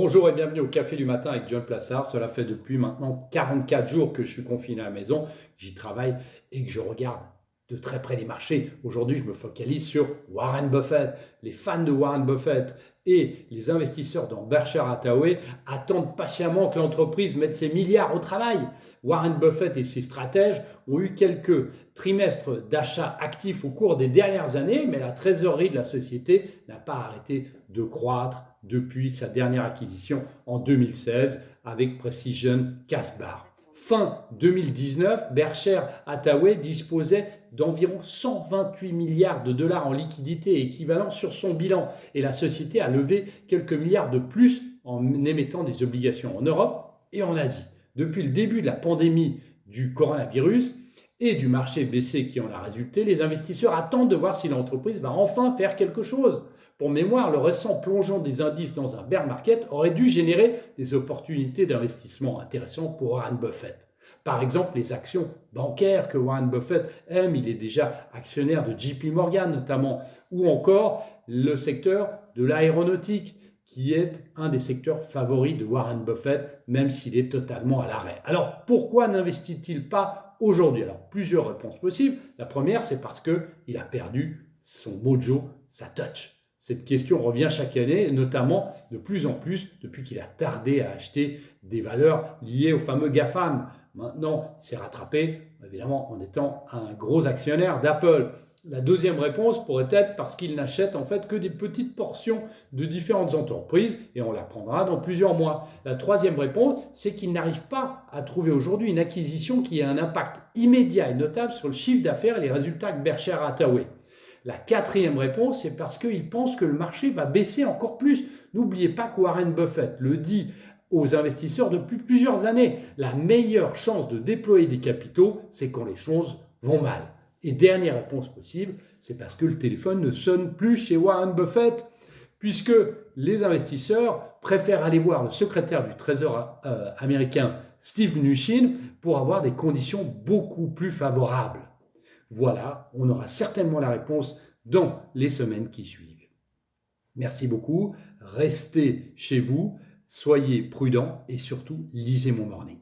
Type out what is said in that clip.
Bonjour et bienvenue au Café du matin avec John Plassard. Cela fait depuis maintenant 44 jours que je suis confiné à la maison, j'y travaille et que je regarde de très près les marchés. Aujourd'hui, je me focalise sur Warren Buffett. Les fans de Warren Buffett et les investisseurs dans Berkshire Hathaway attendent patiemment que l'entreprise mette ses milliards au travail. Warren Buffett et ses stratèges ont eu quelques trimestres d'achats actifs au cours des dernières années, mais la trésorerie de la société n'a pas arrêté de croître depuis sa dernière acquisition en 2016 avec Precision Castbar. Fin 2019, Berkshire Hathaway disposait d'environ 128 milliards de dollars en liquidités équivalents sur son bilan et la société a levé quelques milliards de plus en émettant des obligations en Europe et en Asie. Depuis le début de la pandémie du coronavirus et du marché baissier qui en a résulté, les investisseurs attendent de voir si l'entreprise va enfin faire quelque chose. Pour mémoire, le récent plongeon des indices dans un bear market aurait dû générer des opportunités d'investissement intéressantes pour Warren Buffett. Par exemple, les actions bancaires que Warren Buffett aime, il est déjà actionnaire de JP Morgan notamment, ou encore le secteur de l'aéronautique, qui est un des secteurs favoris de Warren Buffett, même s'il est totalement à l'arrêt. Alors, pourquoi n'investit-il pas aujourd'hui? Alors, plusieurs réponses possibles. La première, c'est parce qu'il a perdu son mojo, sa touch. Cette question revient chaque année, notamment de plus en plus depuis qu'il a tardé à acheter des valeurs liées au fameux GAFAM. Maintenant, il s'est rattrapé, évidemment, en étant un gros actionnaire d'Apple. La deuxième réponse pourrait être parce qu'il n'achète en fait que des petites portions de différentes entreprises et on l'apprendra dans plusieurs mois. La troisième réponse, c'est qu'il n'arrive pas à trouver aujourd'hui une acquisition qui ait un impact immédiat et notable sur le chiffre d'affaires et les résultats de Berkshire Hathaway. La quatrième réponse, c'est parce qu'il pense que le marché va baisser encore plus. N'oubliez pas que Warren Buffett le dit aux investisseurs depuis plusieurs années. La meilleure chance de déployer des capitaux, c'est quand les choses vont mal. Et dernière réponse possible, c'est parce que le téléphone ne sonne plus chez Warren Buffett, puisque les investisseurs préfèrent aller voir le secrétaire du Trésor américain Steve Mnuchin pour avoir des conditions beaucoup plus favorables. Voilà, on aura certainement la réponse dans les semaines qui suivent. Merci beaucoup, restez chez vous, soyez prudents et surtout lisez mon morning.